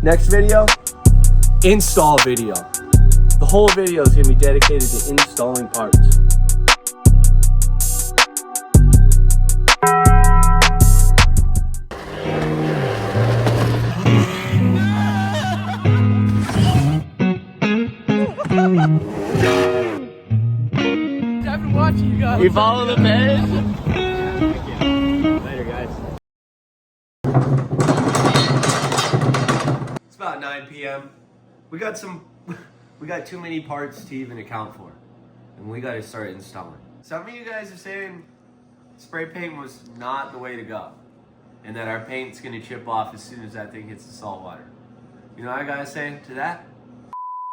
Next video, install video. The whole video is gonna be dedicated to installing parts. I've been watching you guys. You follow the page? Later, guys. It's about 9 p.m. We got too many parts to even account for, and we got to start installing. Some of you guys are saying spray paint was not the way to go, and that our paint's gonna chip off as soon as that thing hits the salt water. You know what I gotta say to that?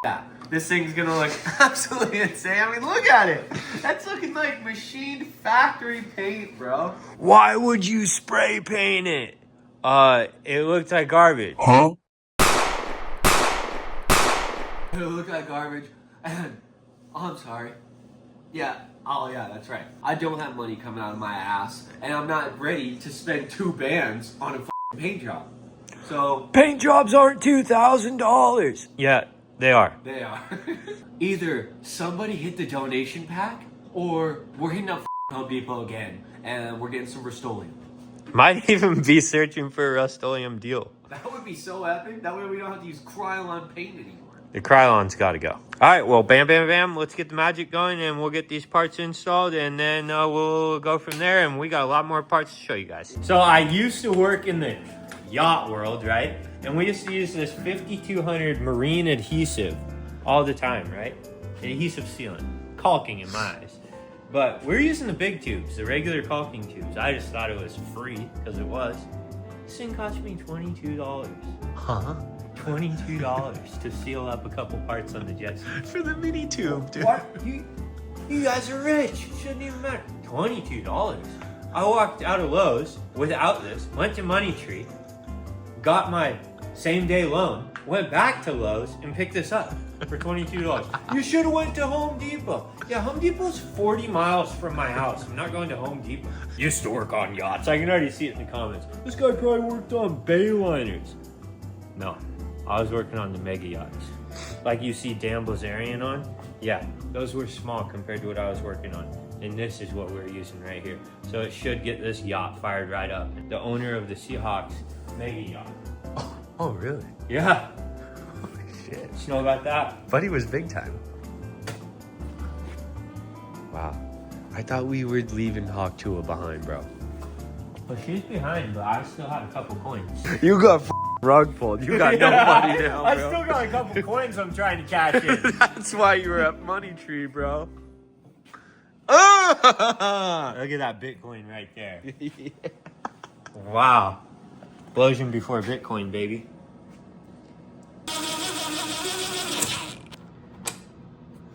Yeah, this thing's gonna look absolutely insane. I mean, look at it. That's looking like machined factory paint, bro. Why would you spray paint it? It looked like garbage. Huh? It looked like garbage, and I'm sorry. Yeah, oh yeah, that's right. I don't have money coming out of my ass, and I'm not ready to spend 2 bands on a paint job. So Paint jobs aren't $2,000. Yeah, they are. they are. Either somebody hit the donation pack, or we're hitting up Home Depot again, and we're getting some Rust-Oleum. Might even be searching for a Rust-Oleum deal. That would be so epic. That way we don't have to use Krylon paint anymore. The Krylon's got to go. All right, well, bam, bam, bam. Let's get the magic going, and we'll get these parts installed, and then we'll go from there, and we got a lot more parts to show you guys. So I used to work in the yacht world, right? And we used to use this 5200 marine adhesive all the time, right? Adhesive sealant. Caulking in my eyes. But we're using the big tubes, the regular caulking tubes. I just thought it was free, because it was. This thing cost me $22. Huh? $22 to seal up a couple parts on the jetski. For the mini tube, dude. What? You guys are rich. It shouldn't even matter. $22. I walked out of Lowe's without this, went to Money Tree, got my same day loan, went back to Lowe's and picked this up for $22. You should have went to Home Depot. Yeah, Home Depot's 40 miles from my house. I'm not going to Home Depot. Used to work on yachts. I can already see it in the comments. This guy probably worked on Bayliners. No. I was working on the mega yachts. Like you see Dan Blazarian on? Yeah, those were small compared to what I was working on. And this is what we're using right here. So it should get this yacht fired right up. The owner of the Seahawks mega yacht. Oh, really? Yeah. Holy shit. You know about that? Buddy was big time. Wow. I thought we were leaving Hawk Tua behind, bro. Well, she's behind, but I still had a couple coins. You got rug pulled. You got no money now, bro. I still got a couple coins I'm trying to cash in. That's why you were at Money Tree, bro. Oh! Look at that Bitcoin right there. Yeah. Wow. Blowsion before Bitcoin, baby.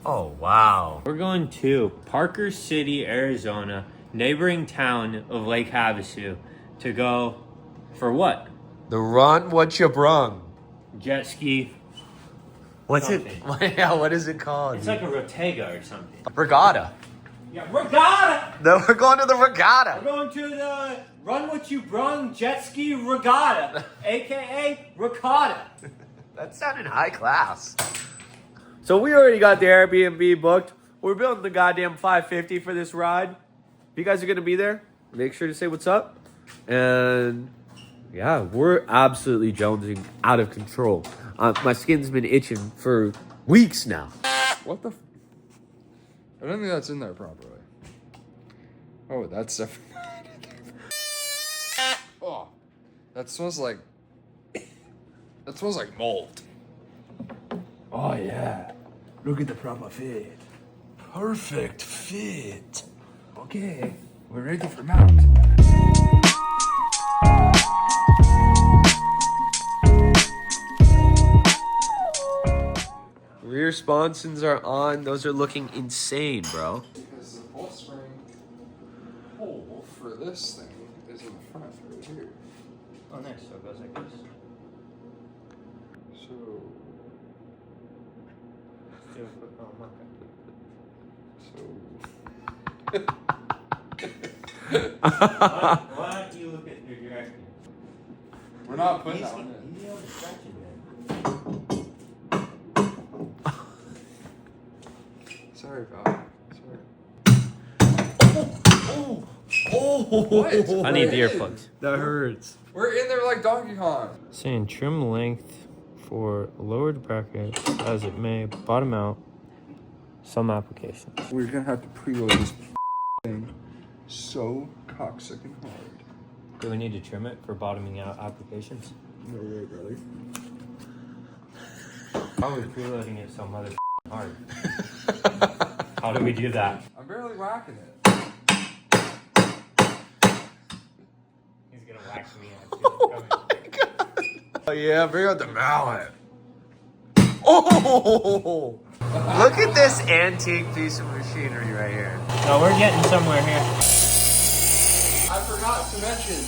Oh, wow. We're going to Parker City, Arizona, neighboring town of Lake Havasu, to go for what? The run what you brung. Jet ski. What's something. it? Yeah, what is it called? It's like a Rotega or something. Regatta. Yeah, regatta! No, we're going to the regatta. We're going to the Run What You Brung Jet Ski Regatta, a.k.a. Ricotta. That sounded high class. So we already got the Airbnb booked. We're building the goddamn 550 for this ride. If you guys are going to be there, make sure to say what's up. And yeah, we're absolutely jonesing out of control. My skin's been itching for weeks now. What the? I don't think that's in there properly. Oh, that's definitely. Oh, that smells like. That smells like mold. Oh yeah, look at the proper fit. Perfect fit. Okay, we're ready for mount. Rear sponsons are on. Those are looking insane, bro. Because the bolt spring hole for this thing is in the front right here. Oh, nice. So it goes like this. So. Why don't you look at your direction? We're not putting that one in. Easy on the stretching, man. What? I need the earplugs. That hurts. We're in there like Donkey Kong. Saying trim length for lowered bracket as it may bottom out some applications. We're gonna have to preload this thing so cocksucking hard. Do we need to trim it for bottoming out applications? No way, brother. Probably preloading it so mother hard. How do we do that? I'm barely whacking it. He's gonna whack me. Oh yeah, bring out the mallet. Oh! Look at this antique piece of machinery right here. No, we're getting somewhere here. I forgot to mention,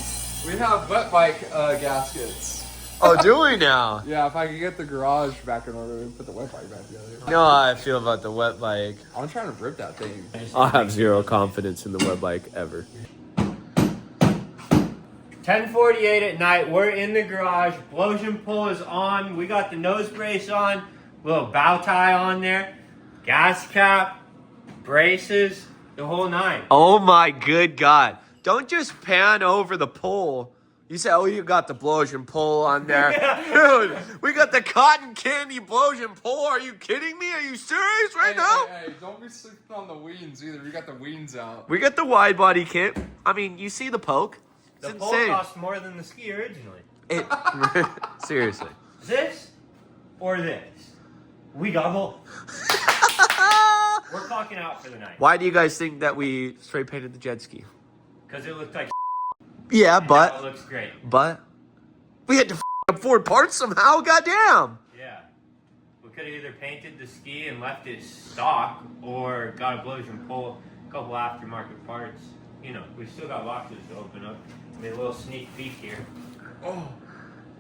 we have wet bike gaskets. Oh, do we now? Yeah, if I could get the garage back in order and put the wet bike back together. You know how I feel about the wet bike. I'm trying to rip that thing. I have zero confidence in the wet bike ever. 10:48 at night. We're in the garage. Blowsion pull is on. We got the nose brace on. Little bow tie on there. Gas cap. Braces. The whole nine. Oh my good God. Don't just pan over the pole. You say, oh, you got the Blowsion pole on there. Dude, we got the cotton candy Blowsion pole. Are you kidding me? Are you serious right now? Hey, don't be sleeping on the weens either. We got the weens out. We got the wide body kit. I mean, you see the poke? It's The pole insane. cost more than the ski originally. Seriously. This or this? We got both. We're clocking out for the night. Why do you guys think that we spray painted the jet ski? Because it looked like Yeah, now it but looks great. we had to afford parts somehow. Goddamn. Yeah. We could have either painted the ski and left it stock or got a Blowsion pole, a couple aftermarket parts. You know, we still got boxes to open up. I mean, a little sneak peek here. Oh.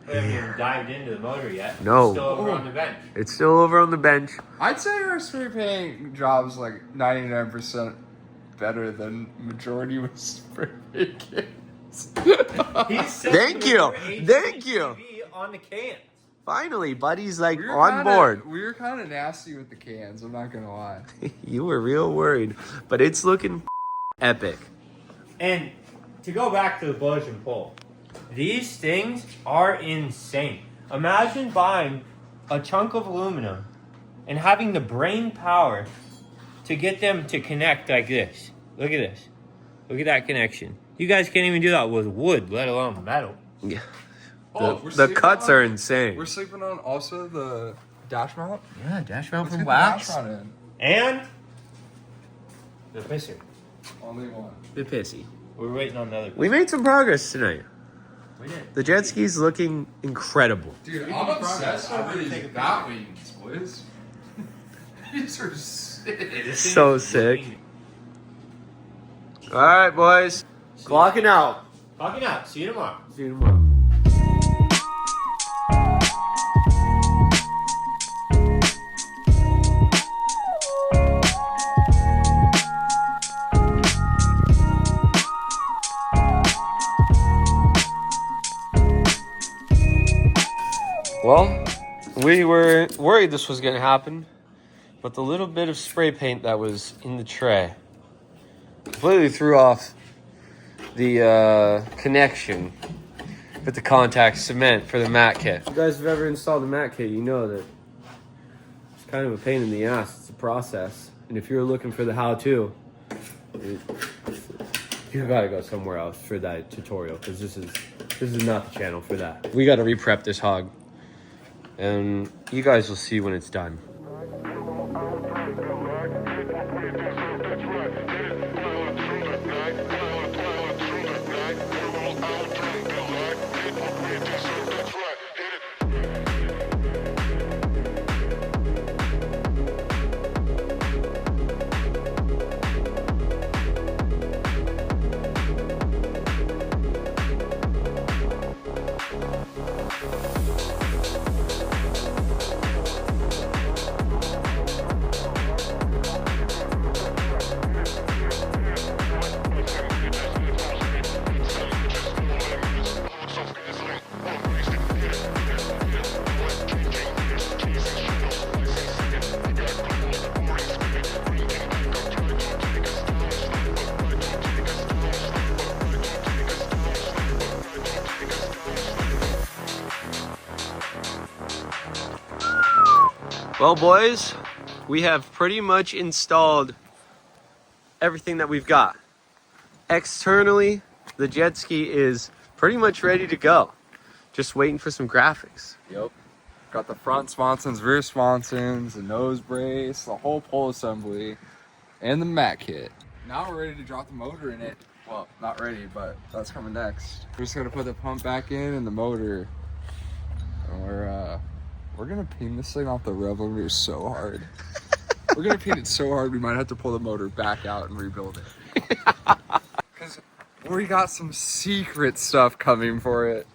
We haven't even dived into the motor yet. No. It's still over on the bench. It's still over on the bench. I'd say our spray paint job's like 99% better than majority with spray paint cans. Thank you. Thank you. On the cans. Finally, buddy's like We were on board. We were kind of nasty with the cans, I'm not gonna lie. You were real worried, but it's looking epic. And to go back to the Blowsion pole, these things are insane. Imagine buying a chunk of aluminum and having the brain power to get them to connect like this. Look at this. Look at that connection. You guys can't even do that with wood, let alone metal. Yeah. We're The sleeping cuts on- are insane. We're sleeping on also the dash mount. Yeah, dash mount Let's from get the dash wax. mount in. And the pisser. Only one. The pissy. We're waiting on the other. We made some progress tonight. We did. The jet ski's looking incredible. Dude, We I'm can obsessed progress. over I these take a bat wings, boys. These are sick. This So thing is sick. looking- All right, boys. Clocking out. Clocking out. See you tomorrow. See you tomorrow. Well, we were worried this was going to happen, but the little bit of spray paint that was in the tray completely threw off the connection with the contact cement for the mat kit. If you guys have ever installed a mat kit, you know that it's kind of a pain in the ass. It's a process. And if you're looking for the how-to, you gotta go somewhere else for that tutorial, because this is not the channel for that. We gotta re-prep this hog, and you guys will see when it's done. Well, boys, we have pretty much installed everything that we've got. Externally, the jet ski is pretty much ready to go. Just waiting for some graphics. Yep. Got the front sponsons, rear sponsons, the nose brace, the whole pole assembly, and the mat kit. Now we're ready to drop the motor in it. Well, not ready, but that's coming next. We're just gonna put the pump back in and the motor. And we're gonna paint this thing off the Revup so hard. We're gonna paint it so hard we might have to pull the motor back out and rebuild it. Cause we got some secret stuff coming for it.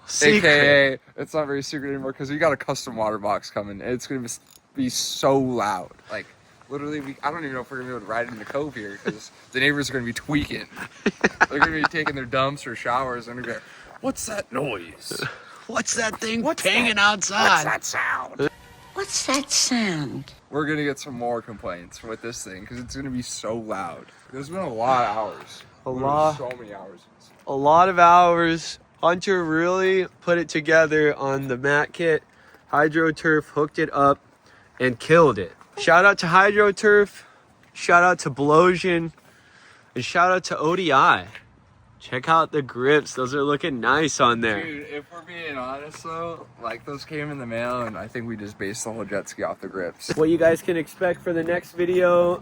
Secret. AKA, it's not very secret anymore because we got a custom water box coming. It's gonna be so loud. Like literally, I don't even know if we're gonna be able to ride in the cove here because the neighbors are gonna be tweaking. They're gonna be taking their dumps or showers and they're gonna be like, "What's that noise? What's that thing banging outside? What's that sound?" What's that sound? We're gonna get some more complaints with this thing because it's gonna be so loud. There's been a lot of hours. So many hours. A lot of hours. Hunter really put it together on the mat kit. HydroTurf hooked it up and killed it. Shout out to HydroTurf. Shout out to Blowsion. And shout out to ODI. Check out the grips. Those are looking nice on there. Dude, if we're being honest though, like those came in the mail and I think we just based the whole jet ski off the grips. What you guys can expect for the next video,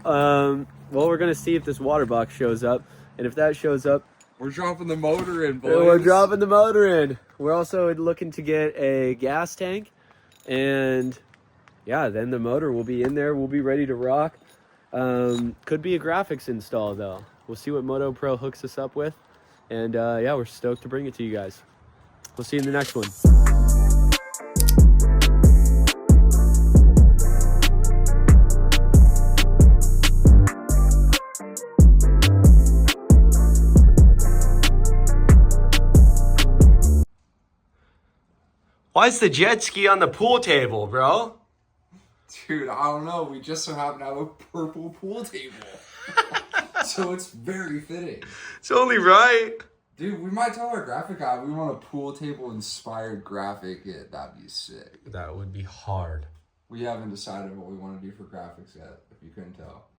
well, we're going to see if this water box shows up. And if that shows up, We're dropping the motor in, boys. we're dropping the motor in. We're also looking to get a gas tank. And yeah, then the motor will be in there. We'll be ready to rock. Could be a graphics install though. We'll see what Moto Pro hooks us up with. And yeah, we're stoked to bring it to you guys. We'll see you in the next one. Why is the jet ski on the pool table, bro? Dude, I don't know. We just so happen to have a purple pool table. So it's very fitting. It's only right. Dude, we might tell our graphic guy we want a pool table inspired graphic. Yeah, that'd be sick. That would be hard. We haven't decided what we want to do for graphics yet, if you couldn't tell.